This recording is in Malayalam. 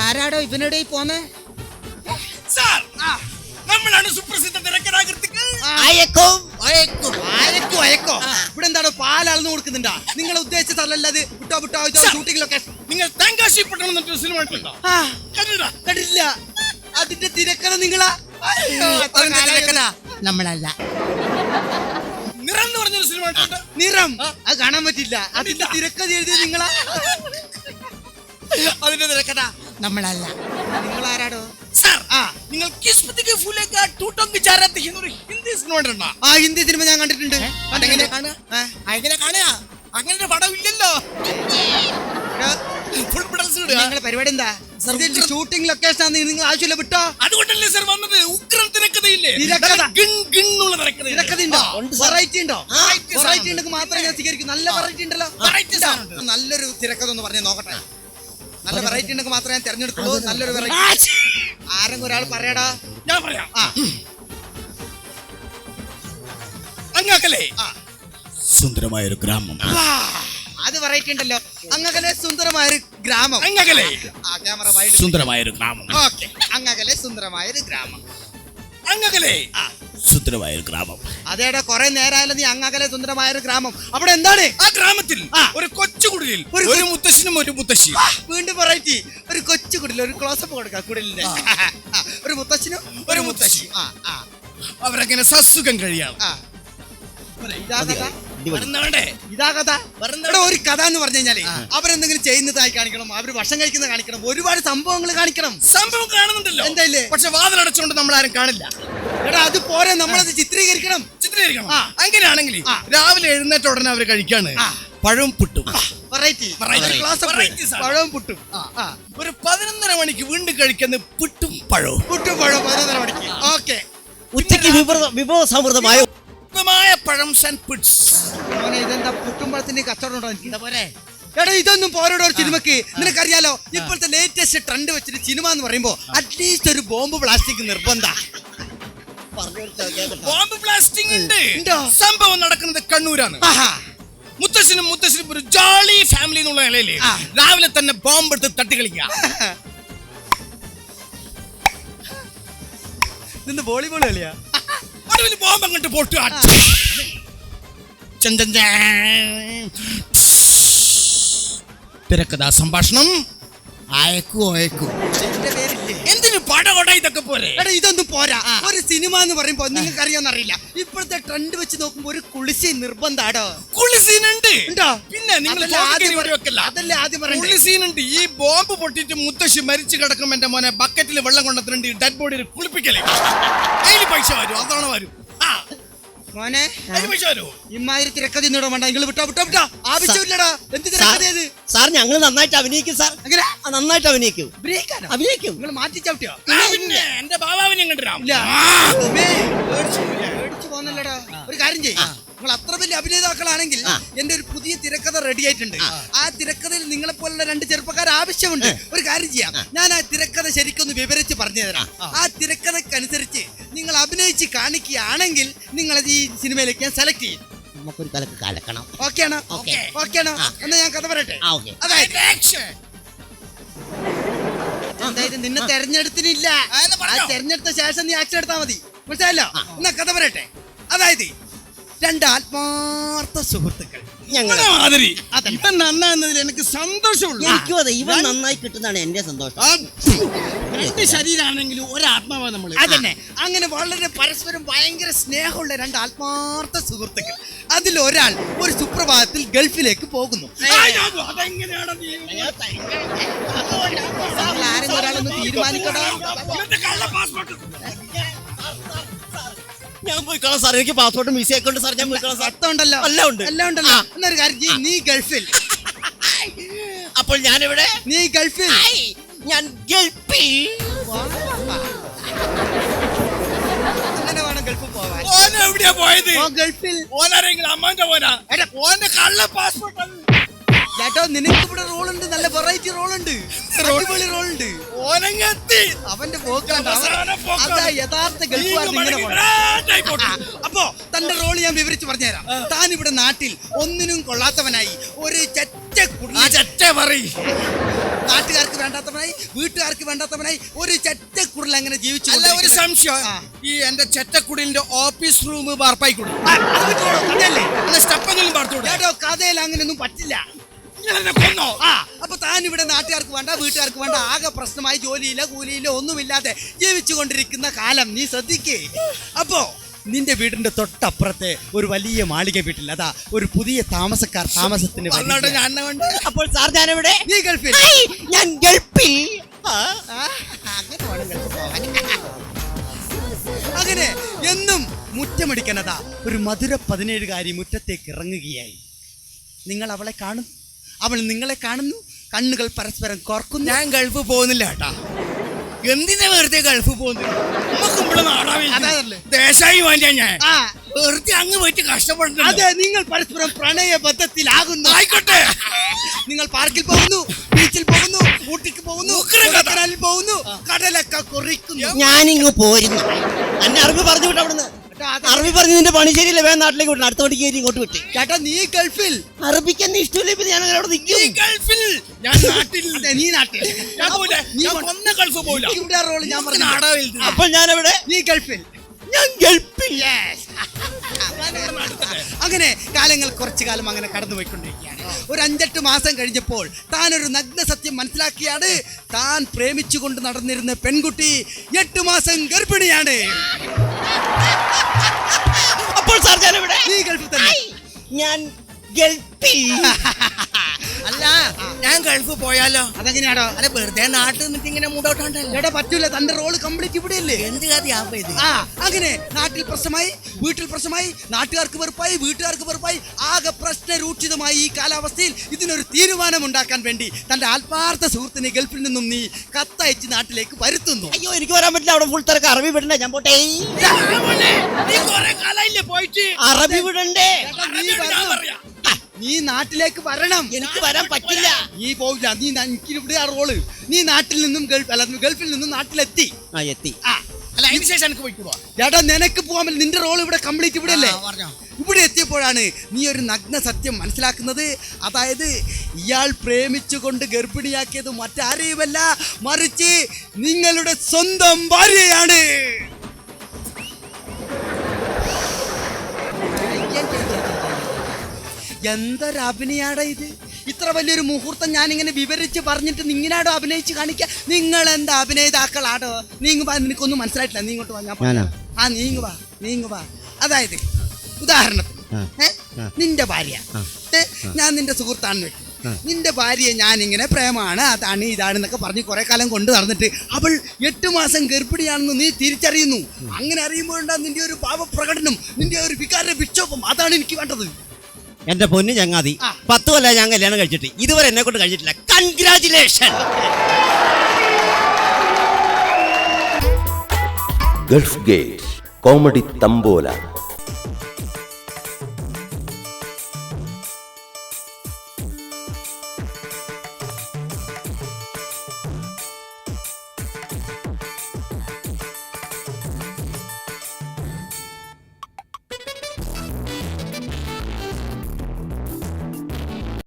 ആരാടോ ഇവനോടെ പോന്നെ? നമ്മളാണ് സുപ്രസിദ്ധ തിരക്കഥാകൃത്തുക്കൾ. ഇവിടെ എന്താണോ പാലളന്നു കൊടുക്കുന്നുണ്ടാ? നിങ്ങളെ ഉദ്ദേശിച്ച സ്ഥലമല്ലത്. വിട്ടോ ഷൂട്ടിംഗ് ലൊക്കേഷൻ. നിങ്ങൾ തെങ്കാശിപ്പട്ടണം എന്നൊരു സിനിമ കണ്ടില്ല. അതിന്റെ തിരക്കഥ നിങ്ങളാ? നമ്മളല്ല. നിറം എന്ന് പറഞ്ഞൊരു സിനിമ നിറം അത് കാണാൻ പറ്റില്ല. അതിന്റെ തിരക്കഥ എഴുതിയത് നിങ്ങളാ? അതിന്റെ തിരക്കഥ നമ്മളല്ല. നിങ്ങൾ ആരാടോ? നിങ്ങൾ കിസ്മത്ത് ഫൂലെ കാ ടൂട്ടം കി ചാരത്ത് എന്നൊരു ഹിന്ദി സിനിമ കണ്ടിട്ടുണ്ടോ? ആ ഹിന്ദി സിനിമ ഞാൻ കണ്ടിട്ടുണ്ട്. അതെങ്ങനെ കാണുക? അങ്ങനെ പടം ഇല്ലല്ലോ. നിങ്ങളുടെ പരിപാടി എന്താ? ഷൂട്ടിംഗ് ലൊക്കേഷൻ ആണ്. നിങ്ങൾ ആവശ്യമില്ല വിട്ടോ. അതുകൊണ്ടല്ലേ സർ വന്നത്. ഉഗ്രൻ തിരക്കഥയില്ലേ? തിരക്കഥ ഉണ്ടോ? വെറൈറ്റി ഉണ്ടോ? വെറൈറ്റി ഉണ്ടെങ്കിൽ മാത്രമേ ഞാൻ സ്വീകരിക്കൂ. നല്ല വെറൈറ്റി ഉണ്ടല്ലോ. നല്ലൊരു തിരക്കഥ ഒന്ന് പറഞ്ഞ് നോക്കട്ടെ. നല്ല വെറൈറ്റി ഉണ്ടെങ്കിൽ മാത്രമേ ഞാൻ തെരഞ്ഞെടുക്കുള്ളൂ. നല്ലൊരു വെറൈറ്റി ആരെങ്കിലും ഒരാൾ പറയാടാ. ഞാൻ പറയാം. അങ്ങകലെ സുന്ദരമായൊരു ഗ്രാമം. അത് വെറൈറ്റി ഉണ്ടല്ലോ. അങ്ങകലെ സുന്ദരമായൊരു ഗ്രാമം. അങ്ങകലെ ക്യാമറ വൈഡ്. സുന്ദരമായൊരു ഗ്രാമം. ഓക്കെ. അങ്ങകലെ സുന്ദരമായൊരു ഗ്രാമം. അങ്ങകലെ സുന്ദരമായൊരു ഗ്രാമം. അതേടാ കുറെ നേരമായാലും നീ അങ്ങകലെ സുന്ദരമായൊരു ഗ്രാമം. അവിടെ എന്താണ്? ആ ഗ്രാമത്തിൽ ഒരു കൊച്ചു കുടിലിൽ ഒരു മുത്തശ്ശനും ഒരു മുത്തശ്ശി. വീണ്ടും വെറൈറ്റി. ഒരു കൊച്ചു കുടിൽ. ഒരു ക്ലോസപ്പ് കൊടുക്കാം കുടിലിന്റെ. ഒരു മുത്തശ്ശനും ഒരു മുത്തശ്ശി. അവരങ്ങനെ സസുഖം കഴിയാണ്. ഇതാ കഥ. ഒരു കഥ എന്ന് പറഞ്ഞു കഴിഞ്ഞാല് അവരെന്തെങ്കിലും ചെയ്യുന്നതായി കാണിക്കണം. അവര് ഭക്ഷണം കഴിക്കുന്നത് കാണിക്കണം. ഒരുപാട് സംഭവങ്ങൾ കാണിക്കണം. സംഭവം കാണുന്നുണ്ടല്ലോ എന്തായാലും. പക്ഷെ വാതിലടച്ചുകൊണ്ട് നമ്മൾ ആരും കാണില്ല. എടാ അത് പോരെ. നമ്മളത് ചിത്രീകരിക്കണം. അങ്ങനെയാണെങ്കിൽ രാവിലെ എഴുന്നേറ്റ ഉടനെ അവര് കഴിക്കാണ് പഴവും പുട്ടും. പഴവും പുട്ടും. ഒരു 11:30 മണിക്ക് വീണ്ടും കഴിക്കുന്ന പുട്ടും പഴവും. 11:30 മണിക്ക്. ഓക്കെ. ഉച്ചയ്ക്ക് വിഭവസമൃദ്ധമായ പഴം സാൻഡ്വിച്ച്. ഇതെന്താ പുട്ടും പഴത്തിന്റെ കച്ചവടം ഉണ്ടോ? എനിക്ക് പോരെ. എടാ ഇതൊന്നും പോരടോ ഒരു സിനിമക്ക്. നിനക്കറിയാലോ ഇപ്പോഴത്തെ ലേറ്റസ്റ്റ് ട്രെൻഡ് വെച്ചിട്ട് സിനിമ എന്ന് പറയുമ്പോ അറ്റ്ലീസ്റ്റ് ഒരു ബോംബ് പ്ലാസ്റ്റിക് നിർബന്ധ. ബോംബ് ബ്ലാസ്റ്റിംഗ് ഉണ്ട്. സംഭവം നടക്കുന്നത് കണ്ണൂരാണ്. മുത്തശ്ശനും ഒരു ജോളി ഫാമിലി എന്നുള്ള നിലയില് രാവിലെ തന്നെ ബോംബ് എടുത്ത് തട്ടി കളിക്കുക. വോളിബോൾ കളിയാ. ബോംബ് അങ്ങോട്ട് പൊട്ടുക. തിരക്കഥാ സംഭാഷണം എന്തിനു പടകൊട ഇതൊക്കെ പോലെ. ഇതൊന്നും പോരാ. ഒരു സിനിമ എന്ന് പറയുമ്പോ നിങ്ങൾക്ക് അറിയാന്നറിയില്ല. ഇപ്പോഴത്തെ ട്രെൻഡ് വെച്ച് നോക്കുമ്പോ ഒരു കുളിസീൻ നിർബന്ധാടോ. കുളിസീനുണ്ട്. പിന്നെ നിങ്ങൾ കുളിസീനുണ്ട്. ഈ ബോംബ് പൊട്ടിട്ട് മുത്തശ്ശി മരിച്ചു കിടക്കും എന്റെ മോനെ ബക്കറ്റിൽ വെള്ളം കൊണ്ടുവന്നിട്ടുണ്ട്. ഡെഡ് ബോഡി കുളിപ്പിക്കലേ. അതിന് പൈസ വരും. അതാണ് വരും. മോനെ ഇമാതിരി തിരക്കഥ ഇന്നോട് വേണ്ട. നിങ്ങൾ വിട്ടോ ആവശ്യമില്ലടാ. എന്ത് തിരക്കഥയത്? സാർ ഞങ്ങൾ നന്നായിട്ട് അഭിനയിക്കും. സാർ അങ്ങനെ നന്നായിട്ട് അഭിനയിക്കും. നിങ്ങൾ മാറ്റി ചവിട്ടിയോ? എന്റെ ബാബാവിനെ കണ്ടില്ല. പേടിച്ചു പോന്നല്ലടാ. ഒരു കാര്യം ചെയ്യും. നിങ്ങൾ അത്ര വലിയ അഭിനേതാക്കളാണെങ്കിൽ എന്റെ ഒരു പുതിയ തിരക്കഥ റെഡി ആയിട്ടുണ്ട്. ആ തിരക്കഥയിൽ നിങ്ങളെ പോലുള്ള 2 ചെറുപ്പക്കാർ ആവശ്യമുണ്ട്. ഒരു കാര്യം ചെയ്യാം. ഞാൻ ആ തിരക്കഥ ശരിക്കൊന്ന് വിവരിച്ച് പറഞ്ഞു തരാം. ആ തിരക്കഥക്കനുസരിച്ച് നിങ്ങൾ അഭിനയിച്ച് കാണിക്കുകയാണെങ്കിൽ നിങ്ങളത് ഈ സിനിമയിലേക്ക് ഞാൻ സെലക്ട് ചെയ്യും. നമുക്കൊരു കലക്ക് കലക്കണം. ഓക്കെയാണോ? ഓക്കെയാണോ? എന്നാ ഞാൻ കഥ പറയട്ടെ. അതായത് നിന്നെ തെരഞ്ഞെടുത്തിനില്ല. ആ തെരഞ്ഞെടുത്ത ശേഷം നീ ആക്ഷൻ എടുത്താൽ മതി. മനസ്സിലായല്ലോ? എന്നാ കഥ പറയട്ടെ. അതായത് 2 ആത്മാർത്ഥ സുഹൃത്തുക്കൾ. നന്നാകുന്നതിൽ എനിക്ക് സന്തോഷമുള്ളൂ. എനിക്കും അതെ. ഇവൻ നന്നായി കിട്ടുന്നതാണ് എന്റെ സന്തോഷം. ശരീരമാണെങ്കിലും ഒരാത്മാവാണ് നമ്മൾ. അതന്നെ. അങ്ങനെ വളരെ പരസ്പരം ഭയങ്കര സ്നേഹമുള്ള 2 ആത്മാർത്ഥ സുഹൃത്തുക്കൾ. അതിലൊരാൾ ഒരു സുപ്രഭാതത്തിൽ ഗൾഫിലേക്ക് പോകുന്നു. ആരെങ്കിലും ഒരാളൊന്ന് തീരുമാനിക്കടാ. ഞാൻ പോയിക്കോളാം സാർ. എനിക്ക് പാസ്പോർട്ടും വിസ ഒക്കെ ഉണ്ട് സാർ. ഞാൻ പോയിക്കോളാം സാർ. ഉണ്ടല്ലോ. എല്ലാം ഉണ്ടല്ലോ. എന്നൊരു കാര്യം, നീ ഗൾഫിൽ. അപ്പോൾ ഞാനിവിടെ. നീ ഗൾഫിൽ. ഞാൻ ഗൾഫിൽ. അങ്ങനെ വേണം ഗൾഫിൽ പോവാൻ. എവിടെയാ പോയത്? ഗൾഫിൽ. ഓനാരെങ്കിലും അമ്മാന്റെ പോനാ. ഓന്റെ കള്ള പാസ്പോർട്ട്. ചേട്ടോ നിനക്ക് ഇവിടെ റോളുണ്ട്, നല്ല വെറൈറ്റി റോളുണ്ട്, അടിപൊളി റോളുണ്ട്. ഓനങ്ങെത്തി അവന്റെ പോക്കാണ് അവസാന പോക്കാണ്. അതാ യഥാർത്ഥ ഗൾഫുകാരൻ ഇങ്ങനെ പോണം. അപ്പോ തന്റെ റോള് ഞാൻ വിവരിച്ച് പറഞ്ഞുതരാം. താൻ ഇവിടെ നാട്ടിൽ ഒന്നിനും കൊള്ളാത്തവനായി, ഒരു നാട്ടുകാർക്ക് വേണ്ടാത്തവനായി, വീട്ടുകാർക്ക് വേണ്ടാത്തവനായി, ഒരു ചെറ്റക്കുടൽ അങ്ങനെ ജീവിച്ചു. അല്ല, ഒരു സംശയം, ഈ എന്റെ ചെറ്റക്കുടിലിന്റെ ഓഫീസ് റൂം വാർപ്പായിക്കൂടും സ്റ്റെപ്പെങ്കിലും പാർത്തോളൂ. ചേട്ടോ കഥയിൽ അങ്ങനെയൊന്നും പറ്റില്ല. കൊന്നോ? അപ്പൊ താൻ ഇവിടെ നാട്ടുകാർക്ക് വേണ്ട, വീട്ടുകാർക്ക് വേണ്ട, ആകെ പ്രശ്നമായി ജോലിയില്ല, കൂലിയില്ല, ഒന്നുമില്ലാതെ ജീവിച്ചു കൊണ്ടിരിക്കുന്ന കാലം നീ ശ്രദ്ധിക്കേ. അപ്പോ നിന്റെ വീടിന്റെ തൊട്ടപ്പുറത്തെ ഒരു വലിയ മാളിക വീട്ടിൽ അതാ ഒരു പുതിയ താമസക്കാർ താമസത്തിന് അപ്പോൾ സാർ ഞാനെവിടെ? നീ ഗൾഫിൽ. ഞാൻ ഗൾഫിൽ. അങ്ങനെ എന്നും മുറ്റമടിക്കണതാ ഒരു മധുര 17കാരി മുറ്റത്തേക്ക് ഇറങ്ങുകയായി. നിങ്ങൾ അവളെ കാണുന്നു, അവൾ നിങ്ങളെ കാണുന്നു, കണ്ണുകൾ പരസ്പരം കോർക്കുന്നു. ഞാൻ ഗൾഫ് പോകുന്നില്ല കേട്ടാ. എന്തിനാ വെറുതെ ഗൾഫ് പോകുന്നത്? നമുക്ക് ഇവിടെ നാടാവില്ല, ദേശായി വേണ്ട. ഞാൻ വെറുതെ അങ്ങ് പോയിട്ട് കഷ്ടപ്പെടുന്നു. അതെ, നിങ്ങൾ പരസ്പരം പ്രണയബദ്ധത്തിലാകുന്നു. ആയിക്കോട്ടെ, നിങ്ങൾ പാർക്കിൽ പോകുന്നു, ബീച്ചിൽ പോകുന്നു, ഊട്ടിക്ക് പോകുന്നു, കൊടൈക്കനാലിൽ പോകുന്നു, കടലൊക്കെ കുറിക്കുന്നു. ഞാനിങ്ങ് പോരുന്നു. എന്നെ അറബി പറഞ്ഞു വിട്ട അവിടുന്ന്. അറബി പറഞ്ഞു നിന്റെ പണി ശരിയല്ലേ, വേഗം നാട്ടിലേക്ക് വിട്ടു. അടുത്ത പണിക്ക് കയറി ഇങ്ങോട്ട് വിട്ട്. ചേട്ടാ നീ ഗൾഫിൽ. അറബിക്ക് എന്നെ ഇഷ്ടമില്ല, ഇപ്പൊ ഞാൻ അവിടെ നിൽക്കും. ഗൾഫിൽ ഞാൻ നാട്ടിൽ. നീ നാട്ടിൽ. ഞാൻ പോയില്ല, ഞാൻ ഗൾഫ് പോയില്ല. ഇവിടെ റോള് ഞാൻ പറഞ്ഞു. നാടാവിൽ. അപ്പോൾ ഞാൻ എവിടെ? നീ ഗൾഫിൽ. ഞാൻ ഗൾഫിൽ. അങ്ങനെ കാലങ്ങൾ കുറച്ചു കാലം അങ്ങനെ കടന്നുപോയിക്കൊണ്ടിരിക്കുകയാണ്. ഒരു 5-8 മാസം കഴിഞ്ഞപ്പോൾ താൻ ഒരു നഗ്ന സത്യം മനസ്സിലാക്കിയാണ്. താൻ പ്രേമിച്ചുകൊണ്ട് നടന്നിരുന്ന പെൺകുട്ടി 8 മാസം ഗർഭിണിയാണ്. അപ്പോൾ സാർ ഞാൻ എവിടെ? നീ ഗൾഫിൽ തന്നെ. ഞാൻ ഗൾഫിൽ. അല്ല, ഞാൻ ഗൾഫ് പോയാലോ? അതെങ്ങനെയാണോ? അല്ല, വെറുതെ നാട്ടിൽ നിന്നിട്ട് ഇങ്ങനെ മൂടോട്ടാണ്ടല്ലോ. എടാ പറ്റൂല, തന്റെ റോള് കംപ്ലീറ്റ് ഇവിടെയല്ലേ. എന്ത് കഥയാ ഇത്? അങ്ങനെ നാട്ടിൽ പ്രശ്നമായി, വീട്ടിൽ പ്രശ്നമായി, നാട്ടുകാർക്ക് വെറുപ്പായി, വീട്ടുകാർക്ക് വെറുപ്പായി, ആകെ പ്രശ്നരൂക്ഷിതമായി. ഈ കാലാവസ്ഥയിൽ ഇതിനൊരു തീരുമാനം ഉണ്ടാക്കാൻ വേണ്ടി തന്റെ ആത്മാർത്ഥ സുഹൃത്തിനെ ഗൾഫിൽ നിന്നും നീ കത്തയച്ച് നാട്ടിലേക്ക് വരുത്തുന്നു. അയ്യോ, എനിക്ക് വരാൻ പറ്റില്ല, അവിടെ ഫുൾ തിരക്ക്. അറബി വിടണ്ടേ? ഞാൻ പോട്ടെ. അറബി വിടണ്ടേ? നീ നാട്ടിലേക്ക് വരണം. എനിക്ക് വരാൻ പറ്റില്ല. നീ പോവില്ല. നീ എനിക്കിവിടെ ആ റോള്. നീ നാട്ടിൽ നിന്നും ഗൾഫിൽ നിന്നും നാട്ടിലെത്തി. എത്തി. അല്ല, അതിന് ശേഷം എനിക്ക് പോയിക്കോളൂ. ചേട്ടാ നിനക്ക് പോകാൻ പറ്റില്ല, നിന്റെ റോൾ ഇവിടെ കംപ്ലീറ്റ് ഇവിടെ അല്ലേ. ഇവിടെ എത്തിയപ്പോഴാണ് നീ ഒരു നഗ്ന സത്യം മനസ്സിലാക്കുന്നത്. അതായത് ഇയാൾ പ്രേമിച്ചുകൊണ്ട് ഗർഭിണിയാക്കിയത് മറ്റാരെയുമല്ല, മറിച്ച് നിങ്ങളുടെ സ്വന്തം ഭാര്യയാണ്. എന്തൊരു അഭിനയാടാ ഇത്! ഇത്ര വലിയൊരു മുഹൂർത്തം ഞാനിങ്ങനെ വിവരിച്ച് പറഞ്ഞിട്ട് നിങ്ങനാടോ അഭിനയിച്ച് കാണിക്കുക. നിങ്ങൾ എന്താ അഭിനേതാക്കളാടോ? നീങ്ങുവാ, നിനക്കൊന്നും മനസ്സിലായിട്ടില്ല. നീ ഇങ്ങോട്ട് വാ. നീങ്ങുവാ. അതായത് ഉദാഹരണത്തിന് നിന്റെ ഭാര്യ, ഞാൻ നിന്റെ സുഹൃത്താണെന്ന് വെക്കും. നിന്റെ ഭാര്യയെ ഞാനിങ്ങനെ പ്രേമാണ്, അതാണ് ഇതാണെന്നൊക്കെ പറഞ്ഞ് കുറെ കാലം കൊണ്ട് നടന്നിട്ട് അവൾ 8 മാസം ഗർഭിണിയാണെന്ന് നീ തിരിച്ചറിയുന്നു. അങ്ങനെ അറിയുമ്പോഴുണ്ടാകും നിന്റെ ഒരു ഭാവപ്രകടനം, നിന്റെ ഒരു വികാര വിക്ഷോഭം. അതാണ് എനിക്ക് വേണ്ടത്. എന്റെ പൊന്നു ചങ്ങാതി, 10 കൊല്ലം ഞാൻ കല്യാണം കഴിച്ചിട്ട് ഇതുവരെ എന്നെ കൊണ്ട് കഴിഞ്ഞിട്ടില്ല. കൺഗ്രാറ്റുലേഷൻ. Gulf gate comedy തമ്പോല.